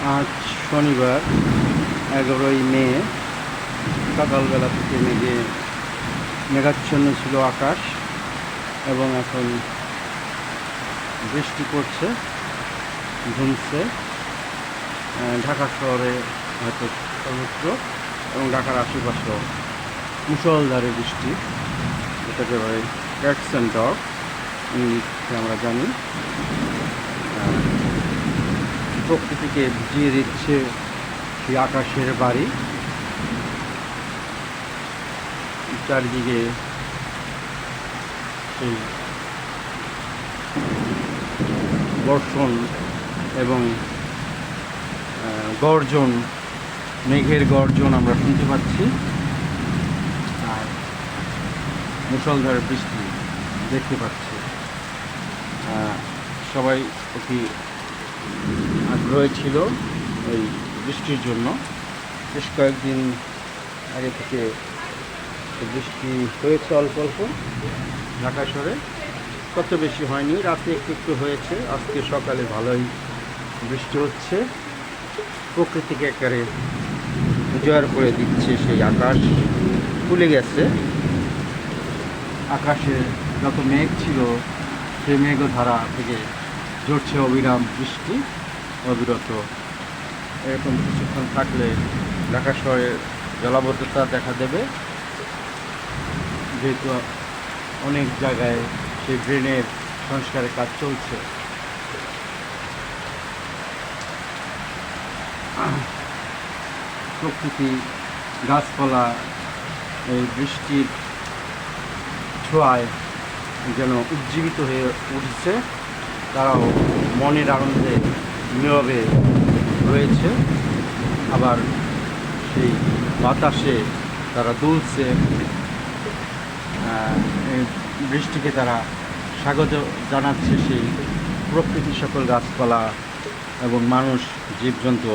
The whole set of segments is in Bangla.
আজ শনিবার 11ই মে সকালবেলা থেকে মেঘাচ্ছন্ন ছিল আকাশ এবং এখন বৃষ্টি পড়ছে, ঝুমছে। ঢাকা শহরে হয়তো সর্বত্র এবং ঢাকার আশেপাশেও মুষলধারে বৃষ্টি, এটাকে বলে ক্যাটস অ্যান্ড ডগ ইংলিশে আমরা জানি। প্রকৃতিকে ভিজিয়ে দিচ্ছে সেই আকাশের বাড়ি। চারিদিকে সেই বর্ষণ এবং গর্জন, মেঘের গর্জন আমরা শুনতে পাচ্ছি, আর মুষলধারে বৃষ্টি দেখতে পাচ্ছি। সবাই অতি আগ্রহী ছিল এই বৃষ্টির জন্য। বেশ কয়েকদিন আগে থেকে বৃষ্টি হয়েছে অল্প অল্প ঢাকা শহরে, কত বেশি হয়নি, রাতে একটু একটু হয়েছে। আজকে সকালে ভালোই বৃষ্টি হচ্ছে, প্রকৃতিকে একেবারে উজাড় করে দিচ্ছে। সেই আকাশ খুলে গেছে, আকাশে যত মেঘ ছিল সেই মেঘধারা থেকে ঝরছে অবিরাম বৃষ্টি, অবিরত। এরকম কিছুক্ষণ থাকলে ঢাকা শহরে জলাবদ্ধতা দেখা দেবে, যেহেতু অনেক জায়গায় সেই ড্রেনের সংস্কারের কাজ চলছে। প্রকৃতি, গাছপালা এই বৃষ্টির ছোঁয়ায় যেন উজ্জীবিত হয়ে উঠছে, তারাও মনের আনন্দে নীরবে রয়েছে। আবার সেই বাতাসে তারা দুলছে, বৃষ্টিকে তারা স্বাগত জানাচ্ছে। সেই প্রকৃতি, সকল গাছপালা এবং মানুষ, জীবজন্তু,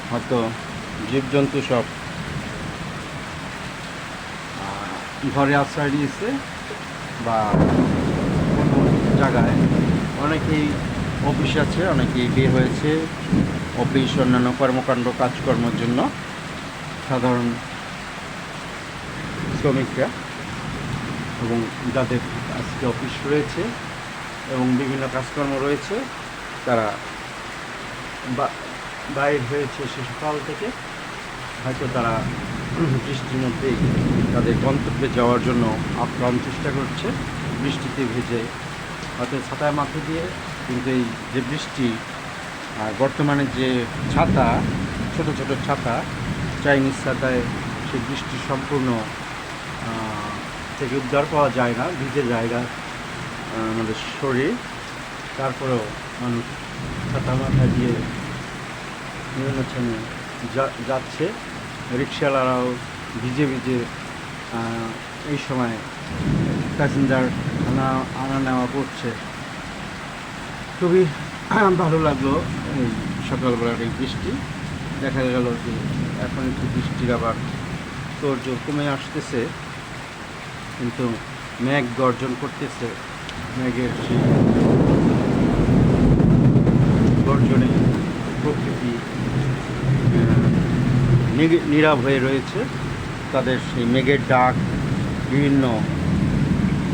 হয়তো জীবজন্তু সব ঘরে আশ্রয় নিয়েছে বা কোনো জায়গায়। অনেকেই অফিস আছে, অনেকেই বের হয়েছে অফিস, অন্যান্য কর্মকাণ্ড, কাজকর্মের জন্য। সাধারণ শ্রমিকরা এবং যাদের আজকে অফিস রয়েছে এবং বিভিন্ন কাজকর্ম রয়েছে, তারা বাইর হয়েছে সে সকাল থেকে। হয়তো তারা বৃষ্টির মধ্যেই তাদের গন্তব্যে যাওয়ার জন্য আপ্রাণ চেষ্টা করছে, বৃষ্টিতে ভেজে, হয়তো ছাতায় মাথা দিয়ে। কিন্তু এই যে বৃষ্টি, বর্তমানে যে ছাতা, ছোট ছোট ছাতা, চাইনিজ ছাতায় সেই বৃষ্টি সম্পূর্ণ থেকে উদ্ধার পাওয়া যায় না, ভিজে জায়গা আমাদের শরীর। তারপরেও মানুষ ছাতা মাথা দিয়ে বিভিন্ন স্থানে যাচ্ছে। রিক্সাওয়ালারাও ভিজে ভিজে এই সময় প্যাসেঞ্জার আনা নেওয়া করছে। খুবই ভালো লাগলো এই সকালবেলার এই বৃষ্টি। দেখা গেল যে এখন একটু বৃষ্টির আবার তোড়জোড় কমে আসতেছে, কিন্তু মেঘ গর্জন করতেছে। মেঘের সেই গর্জনে প্রকৃতি নীরব হয়ে রয়েছে। তাদের সেই মেঘের ডাক বিভিন্ন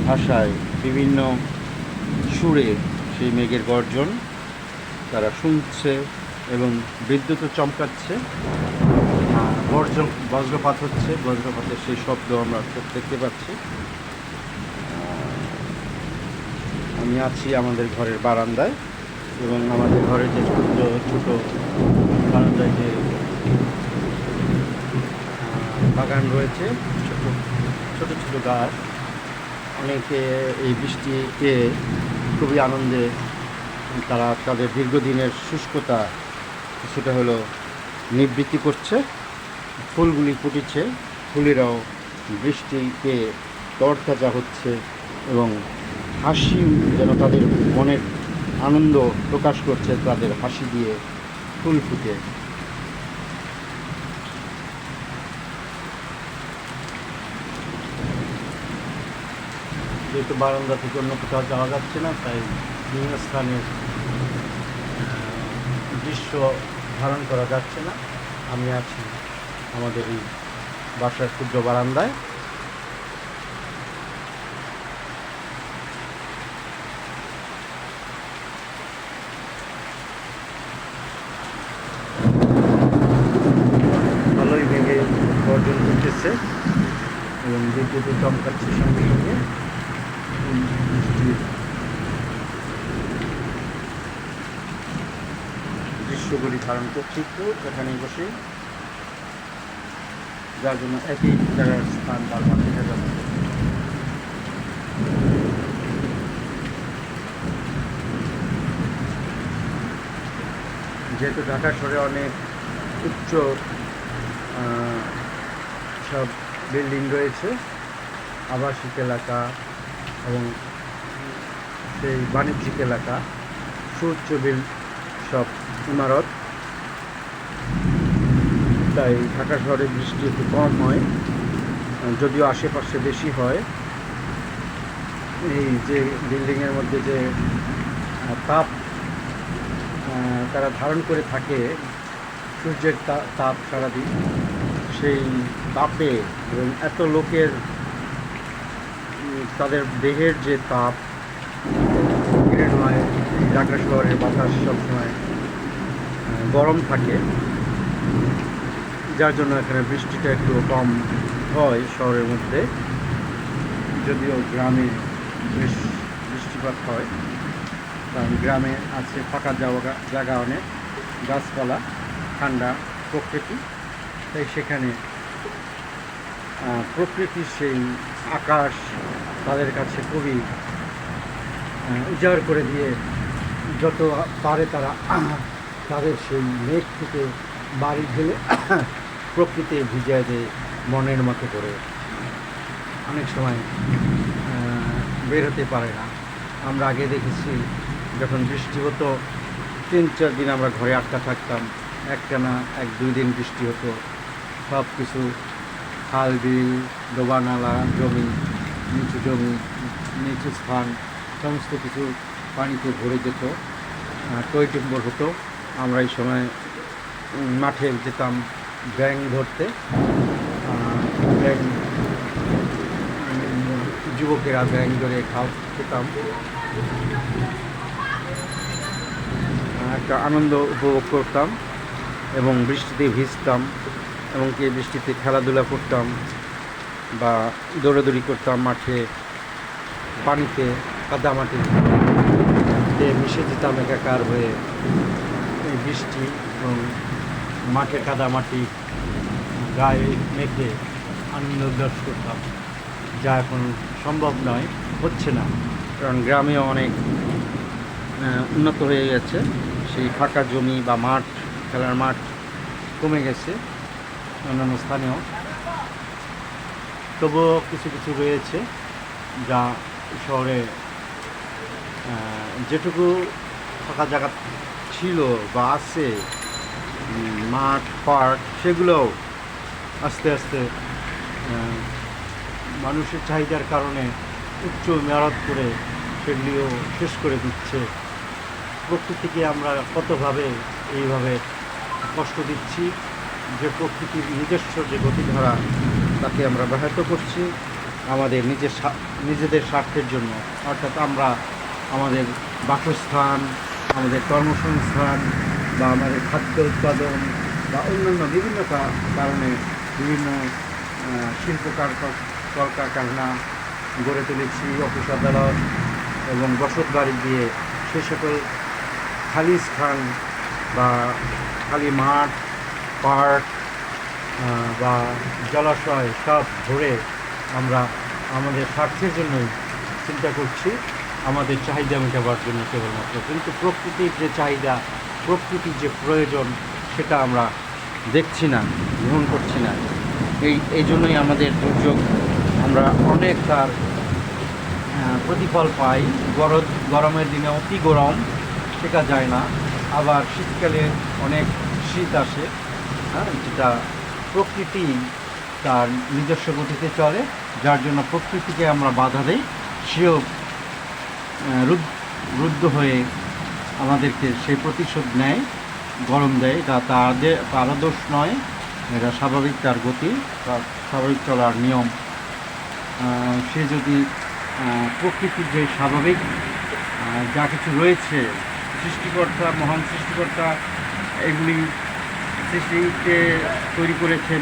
ভাষায়, বিভিন্ন সুরে, সেই মেঘের গর্জন তারা শুনছে এবং বিদ্যুৎও চমকাচ্ছে। বজ্রপাত হচ্ছে, বজ্রপাতের সেই শব্দ আমরা দেখতে পাচ্ছি। আমি আছি আমাদের ঘরের বারান্দায়, এবং আমাদের ঘরে যে ছোট বারান্দায় যে বাগান রয়েছে, ছোট ছোট ছোট গাছ, অনেকে এই বৃষ্টিতে খুবই আনন্দে তারা তাদের দীর্ঘদিনের শুষ্কতা কিছুটা হলো নিবৃত্তি করছে। ফুলগুলি ফুটেছে, ফুলেরাও বৃষ্টিতে তরতাজা হচ্ছে এবং হাসি যেন তাদের মনের আনন্দ প্রকাশ করছে তাদের হাসি দিয়ে, ফুল ফুটে। যেহেতু বারান্দা থেকে অন্য কোথাও যাওয়া যাচ্ছে না, তাই বিভিন্ন স্থানের দৃশ্য ধারণ করা যাচ্ছে না। আমি আছি আমাদের এই বাসার ক্ষুদ্র বারান্দায়। ভালোই ভেঙে গর্জন করতেছে এবং বিদ্যুতের চমকাচ্ছে সঙ্গে সঙ্গে। দৃশ্যগুলি ধারণ করছি একটু এখানে বসে, যার জন্য একই জায়গার স্থান বারবার দেখা যাচ্ছে। যেহেতু ঢাকা শহরে অনেক উচ্চ সব বিল্ডিং রয়েছে, আবাসিক এলাকা এবং সেই বাণিজ্যিক এলাকা, সুউচ্চ সব ইমারত, তাই ঢাকা শহরে বৃষ্টি একটু কম হয়, যদিও আশেপাশে বেশি হয়। এই যে বিল্ডিংয়ের মধ্যে যে তাপ তারা ধারণ করে থাকে, সূর্যের তাপ সারাদিন, সেই তাপে এবং এত লোকের তাদের দেহের যে তাপ গ্রেড হয়, ঢাকা শহরের বাতাস সবসময় গরম থাকে, যার জন্য এখানে বৃষ্টিটা একটু কম হয় শহরের মধ্যে। যদিও গ্রামে বেশ বৃষ্টিপাত হয়, কারণ গ্রামে আছে ফাঁকা জায়গা, অনেক গাছপালা, ঠান্ডা প্রকৃতি, তাই সেখানে প্রকৃতির সেই আকাশ তাদের কাছে খুবই উজাড় করে দিয়ে যত পারে তারা তাদের সেই মেঘ থেকে বাড়ি ঢেলে প্রকৃতি ভিজিয়ে দেয় মনের মতো করে। অনেক সময় বের হতে পারে না। আমরা আগে দেখেছি যখন বৃষ্টি হতো 3-4 দিন আমরা ঘরে আটকা থাকতাম, একটানা 1-2 দিন বৃষ্টি হতো, সব কিছু খাল বিল ডোবা নালা জমি নিচু স্থান সমস্ত কিছু পানিতে ভরে যেত, টইটুম্বর হতো। আমরা এই সময় মাঠে যেতাম ব্যাঙ ধরতে, যুবকেরা ব্যাঙ ধরে খেতাম, একটা আনন্দ উপভোগ করতাম এবং বৃষ্টিতে ভিজতাম, এবং কি বৃষ্টিতে খেলাধুলা করতাম বা দৌড়াদৌড়ি করতাম মাঠে, পানিতে কাদামাটিতে মিশে যেতাম একাকার হয়ে। এই বৃষ্টি এবং মাঠে কাদামাটি গায়ে মেখে আনন্দ উল্লাস করতাম, যা এখন সম্ভব নয়, হচ্ছে না, কারণ গ্রামেও অনেক উন্নত হয়ে গেছে। সেই ফাঁকা জমি বা মাঠ, খেলার মাঠ কমে গেছে অন্যান্য স্থানেও, তবুও কিছু কিছু রয়েছে যা শহরে যেটুকু ফাঁকা জায়গা ছিল বা আছে, মাঠ পার্ক, সেগুলোও আস্তে আস্তে মানুষের চাহিদার কারণে উচ্চ ইমারত করে সেগুলিও শেষ করে দিচ্ছে। প্রকৃতিকে আমরা কতভাবে এইভাবে কষ্ট দিচ্ছি, যে প্রকৃতির নিজস্ব যে গতিধারা তাকে আমরা ব্যাহত করছি আমাদের নিজেদের স্বার্থের জন্য। অর্থাৎ আমরা আমাদের বাসস্থান, আমাদের কর্মসংস্থান বা আমাদের খাদ্য উৎপাদন বা অন্যান্য বিভিন্ন কারণে বিভিন্ন শিল্প কলকারখানা গড়ে তুলেছি, অফিস আদালত এবং বসত বাড়ি দিয়ে সে সকল খালি স্থান বা খালি মাঠ, পার্ক বা জলাশয় সব ভরে আমরা আমাদের স্বার্থের জন্যই চিন্তা করছি, আমাদের চাহিদা মেটাবার জন্য কেবলমাত্র। কিন্তু প্রকৃতির যে চাহিদা, প্রকৃতির যে প্রয়োজন, সেটা আমরা দেখছি না, গ্রহণ করছি না। এই জন্যই আমাদের দুর্যোগ, আমরা অনেক তার প্রতিফল পাই। গরমের দিনে অতি গরম, শেখা যায় না, আবার শীতকালে অনেক শীত আসে, যেটা প্রকৃতি তার নিজস্ব গতিতে চলে, যার জন্য প্রকৃতিকে আমরা বাধা দেই, সেও রুদ্ধ হয়ে আমাদেরকে সেই প্রতিশোধ নেয়। গরম দেয়, এটা তারও দোষ নয়, এটা স্বাভাবিক তার গতি, তার স্বাভাবিক চলার নিয়ম। সে যদি প্রকৃতির যে স্বাভাবিক যা কিছু রয়েছে, সৃষ্টিকর্তা, মহান সৃষ্টিকর্তা এগুলি সৃষ্টিতে তৈরি করেছেন,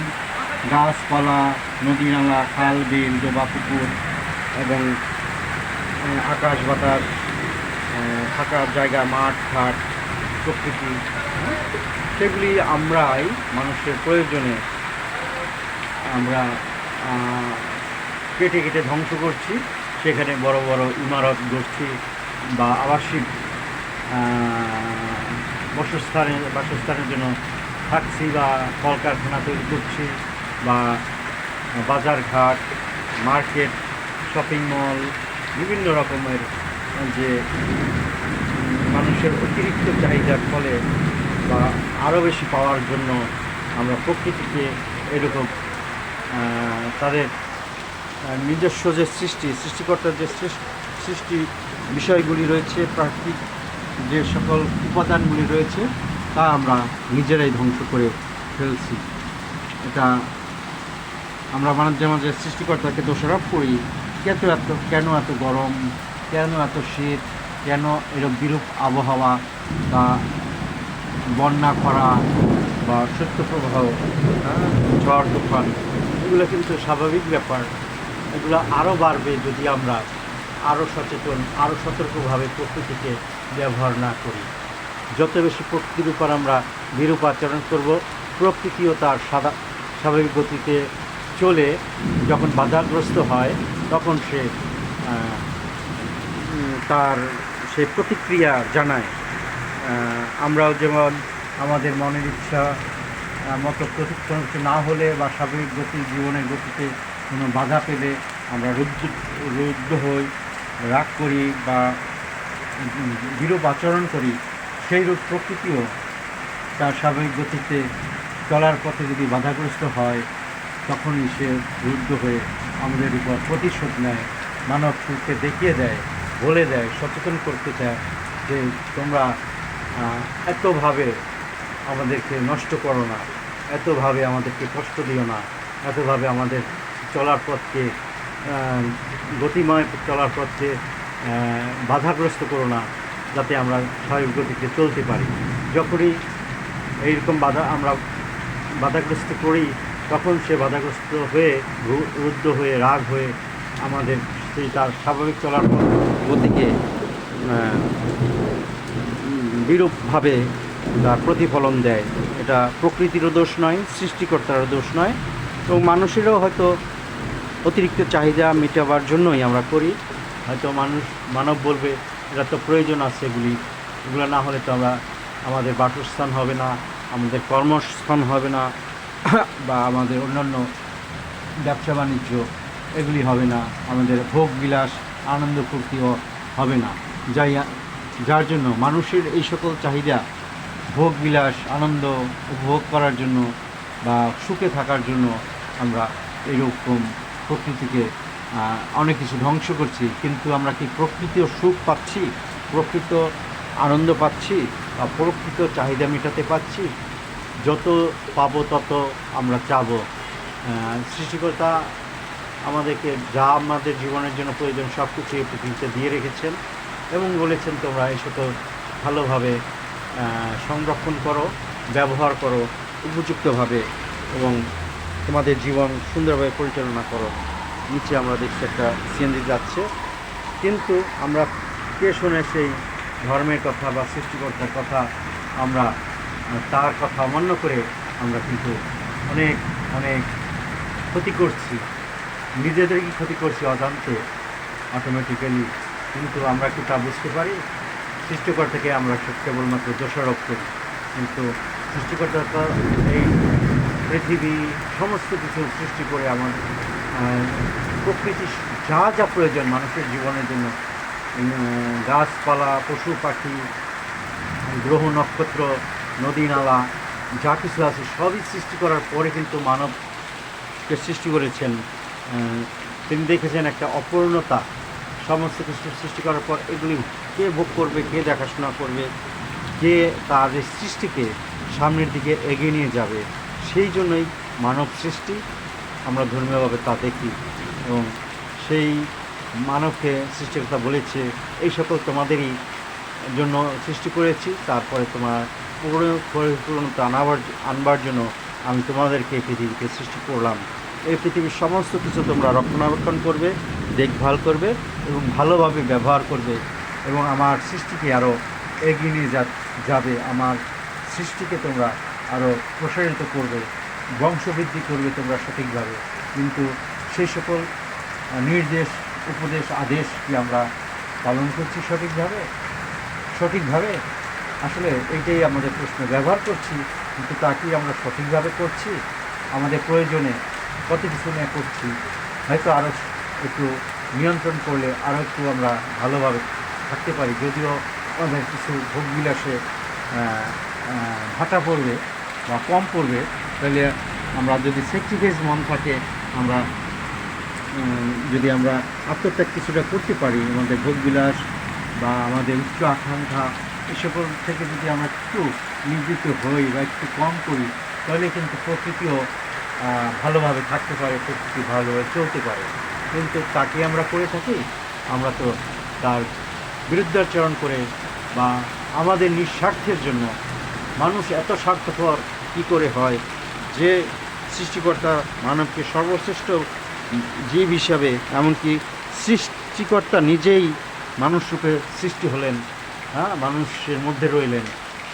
গাছপালা, নদী নালা, খাল বিল, ডোবা পুকুর এবং আকাশ বাতাস, থাকার জায়গা, মাঠ ঘাট, প্রকৃতি, সেগুলি আমরাই মানুষের প্রয়োজনে আমরা কেটে কেটে ধ্বংস করছি। সেখানে বড় বড় ইমারত গড়ছি বা আবাসিক বাসস্থানের জন্য থাকছি, বা কলকারখানা তৈরি করছি, বা বাজারঘাট, মার্কেট, শপিং মল, বিভিন্ন রকমের যে মানুষের অতিরিক্ত চাহিদার ফলে বা আরও বেশি পাওয়ার জন্য আমরা প্রকৃতিকে এরকম তাদের নিজস্ব যে সৃষ্টিকর্তার যে সৃষ্টি বিষয়গুলি রয়েছে, প্রাকৃতিক যে সকল উপাদানগুলি রয়েছে, তা আমরা নিজেরাই ধ্বংস করে ফেলছি। এটা আমরা মাঝে মাঝে সৃষ্টিকর্তাকে দোষারোপ করি, কেন এত গরম, কেন এত শীত, কেন এরকম বিরূপ আবহাওয়া বা বন্যা, খরা বা শৈত্যপ্রবাহ, ঝড় তুফান, এগুলো কিন্তু স্বাভাবিক ব্যাপার। এগুলো আরও বাড়বে যদি আমরা আরও সচেতন, আরও সতর্কভাবে প্রকৃতিকে ব্যবহার না করি। যত বেশি প্রকৃতির উপর আমরা বিরূপ আচরণ করব, প্রকৃতিও তার স্বাভাবিক গতিতে চলে যখন বাধাগ্রস্ত হয়, তখন সে তার সেই প্রতিক্রিয়া জানায়। আমরাও যেমন আমাদের মনের ইচ্ছা মতো প্রতিক্রিয়া না হলে বা স্বাভাবিক জীবনের গতিতে কোনো বাধা পেলে আমরা রুদ্ধ হই, রাগ করি বা বিরূপ আচরণ করি, সেইরূপ প্রকৃতিও তার স্বাভাবিক গতিতে চলার পথে যদি বাধাগ্রস্ত হয়, তখনই সে রুদ্ধ হয়ে আমাদের উপর প্রতিশোধ নেয়, মানব সুরকে দেখিয়ে দেয়, বলে দেয়, সচেতন করতে চায় যে তোমরা এতভাবে আমাদেরকে নষ্ট করো না, এতভাবে আমাদেরকে কষ্ট দিও না, এতভাবে আমাদের চলার পথকে গতিময় চলার পথকে বাধাগ্রস্ত করো না, যাতে আমরা স্বাভাবিক গতিতে চলতে পারি। যখনই এইরকম আমরা বাধাগ্রস্ত করি, তখন সে বাধাগ্রস্ত হয়ে রুদ্ধ হয়ে রাগ হয়ে আমাদের সেই তার স্বাভাবিক চলার গতিকে বিরূপভাবে তার প্রতিফলন দেয়। এটা প্রকৃতিরও দোষ নয়, সৃষ্টিকর্তারও দোষ নয়, এবং মানুষেরও হয়তো অতিরিক্ত চাহিদা মেটাবার জন্যই আমরা করি। হয়তো মানব বলবে এটা তো প্রয়োজন আছে, এগুলো না হলে তো আমাদের বাসস্থান হবে না, আমাদের কর্মস্থান হবে না, বা আমাদের অন্যান্য ব্যবসা বাণিজ্য এগুলি হবে না, আমাদের ভোগ বিলাস আনন্দ ফুর্তিও হবে না। যার জন্য মানুষের এই সকল চাহিদা, ভোগ বিলাস আনন্দ উপভোগ করার জন্য বা সুখে থাকার জন্য আমরা এইরকম প্রকৃতিকে অনেক কিছু ধ্বংস করছি। কিন্তু আমরা কি প্রকৃতিও সুখ পাচ্ছি, প্রকৃত আনন্দ পাচ্ছি বা প্রকৃত চাহিদা মেটাতে পাচ্ছি? যত পাবো তত আমরা চাবো। সৃষ্টিকর্তা আমাদেরকে যা আমাদের জীবনের জন্য প্রয়োজন সব কিছু এই পৃথিবীতে দিয়ে রেখেছেন এবং বলেছেন তোমরা এই সকল ভালোভাবে সংরক্ষণ করো, ব্যবহার করো উপযুক্তভাবে এবং তোমাদের জীবন সুন্দরভাবে পরিচালনা করো। নিচে আমরা দেখছি একটা সিএনজি যাচ্ছে, কিন্তু আমরা কে শোনে সেই ধর্মের কথা বা সৃষ্টিকর্তার কথা? আমরা তার কথা অমান্য করে আমরা কিন্তু অনেক অনেক ক্ষতি করছি, নিজেদেরকে ক্ষতি করছি অজান্তে অটোমেটিক্যালি। কিন্তু আমরা কি তা বুঝতে পারি? সৃষ্টিকর্তাকে আমরা কেবলমাত্র দোষারোপ করি, কিন্তু সৃষ্টিকর্তা তো এই পৃথিবী সমস্ত কিছু সৃষ্টি করে আমাদের প্রকৃতি যা যা প্রয়োজন মানুষের জীবনের জন্য, গাছপালা, পশু পাখি, গ্রহ নক্ষত্র, নদী নালা, যা কিছু আছে সবই সৃষ্টি করার পরে কিন্তু মানবকে সৃষ্টি করেছেন। তিনি দেখেছেন একটা অপূর্ণতা, সমস্ত কিছু সৃষ্টি করার পর এগুলি কে ভোগ করবে, কে দেখাশোনা করবে, কে তার এই সৃষ্টিকে সামনের দিকে এগিয়ে নিয়ে যাবে, সেই জন্যই মানব সৃষ্টি আমরা ধর্মীয়ভাবে তা দেখি। এবং সেই মানবকে সৃষ্টিকর্তা বলেছে, এই সকল তোমাদেরই জন্য সৃষ্টি করেছি, তারপরে তোমার পরিপূর্ণতা আনবার জন্য আমি তোমাদেরকে এই পৃথিবীকে সৃষ্টি করলাম। এই পৃথিবীর সমস্ত কিছু তোমরা রক্ষণাবেক্ষণ করবে, দেখভাল করবে এবং ভালোভাবে ব্যবহার করবে, এবং আমার সৃষ্টিকে আরও এগিয়ে নিয়ে যাবে। আমার সৃষ্টিকে তোমরা আরও প্রসারিত করবে, বংশবৃদ্ধি করবে তোমরা সঠিকভাবে। কিন্তু সেই সকল নির্দেশ, উপদেশ, আদেশ কি আমরা পালন করছি সঠিকভাবে? আসলে এইটাই আমাদের প্রশ্ন। ব্যবহার করছি, কিন্তু তা কি আমরা সঠিকভাবে করছি? আমাদের প্রয়োজনে কত কিছু নিয়ে করছি, হয়তো আরও একটু নিয়ন্ত্রণ করলে আরও একটু আমরা ভালোভাবে থাকতে পারি। যদিও আমাদের কিছু ভোগবিলাসে ভাটা পড়বে বা কম পড়বে, তাহলে আমরা যদি স্যাক্রিফাইস মন থাকে, যদি আমরা আত্মত্যাগ কিছুটা করতে পারি, আমাদের ভোগবিলাস বা আমাদের উচ্চ আকাঙ্ক্ষা এসবের থেকে যদি আমরা একটু নিবৃত্ত হই বা একটু কম করি, তাহলে কিন্তু প্রকৃতিও ভালোভাবে থাকতে পারে, প্রকৃতি ভালোভাবে চলতে পারে। কিন্তু তাকে আমরা করে থাকি, আমরা তো তার বিরুদ্ধাচরণ করে বা আমাদের নিঃস্বার্থের জন্য। মানুষ এত স্বার্থপর কী করে হয় যে সৃষ্টিকর্তা মানবকে সর্বশ্রেষ্ঠ জীব হিসাবে, এমনকি সৃষ্টিকর্তা নিজেই মানুষরূপে সৃষ্টি হলেন, মানুষের মধ্যে রইলেন।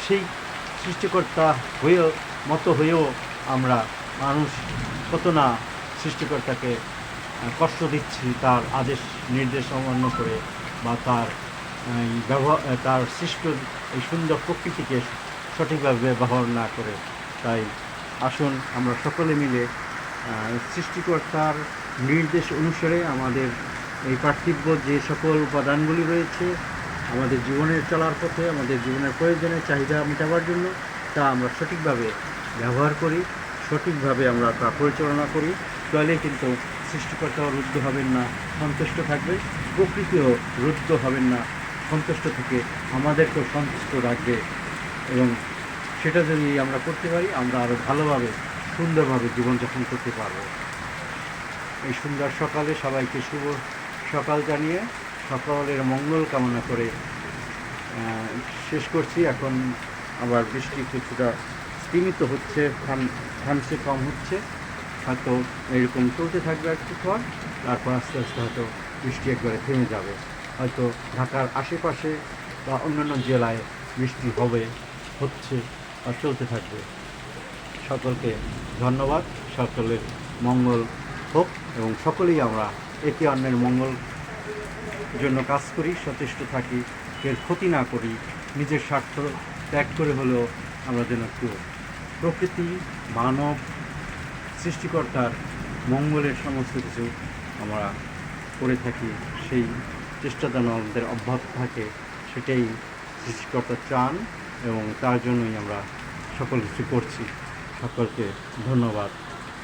সেই সৃষ্টিকর্তা হয়েও আমরা মানুষ কত না সৃষ্টিকর্তাকে কষ্ট দিচ্ছি তার আদেশ নির্দেশ অমান্য করে, বা তার সৃষ্ট এই সুন্দর প্রকৃতিকে সঠিকভাবে ব্যবহার না করে। তাই আসুন আমরা সকলে মিলে সৃষ্টিকর্তার নির্দেশ অনুসারে আমাদের এই পার্থিব যে সকল উপাদানগুলি রয়েছে আমাদের জীবনের চলার পথে, আমাদের জীবনের প্রয়োজনে চাহিদা মেটাবার জন্য, তা আমরা সঠিকভাবে ব্যবহার করি, সঠিকভাবে আমরা তা পরিচালনা করি, তাহলে কিন্তু সৃষ্টিকর্তাও রুদ্ধ হবেন না, সন্তুষ্ট থাকবে, প্রকৃতিও রুদ্ধ হবেন না, সন্তুষ্ট থেকে আমাদেরকেও সন্তুষ্ট রাখবে। এবং সেটা যদি আমরা করতে পারি, আমরা আরও ভালোভাবে সুন্দরভাবে জীবনযাপন করতে পারব। এই সুন্দর সকালে সবাইকে শুভ সকাল জানিয়ে সকলের মঙ্গল কামনা করে শেষ করছি। এখন আবার বৃষ্টি কিছুটা স্তিমিত হচ্ছে, থামছে, কম হচ্ছে, হয়তো এরকম চলতে থাকবে একটু পর, তারপর আস্তে আস্তে হয়তো বৃষ্টি একবারে থেমে যাবে। হয়তো ঢাকার আশেপাশে বা অন্যান্য জেলায় বৃষ্টি হচ্ছে আর চলতে থাকবে। সকলকে ধন্যবাদ, সকলের মঙ্গল হোক এবং সকলেই আমরা একে অন্যের মঙ্গল জন্য কাজ করি, সচেষ্ট থাকি, এর ক্ষতি না করি, নিজের স্বার্থ ত্যাগ করে হলেও আমরা যেন একটু প্রকৃতি, মানব, সৃষ্টিকর্তার মঙ্গলের সমস্ত কিছু আমরা করে থাকি। সেই চেষ্টা যেন আমাদের অব্যাহত থাকে, সেটাই সৃষ্টিকর্তা চান এবং তার জন্যই আমরা সকল কিছু করছি। সকলকে ধন্যবাদ।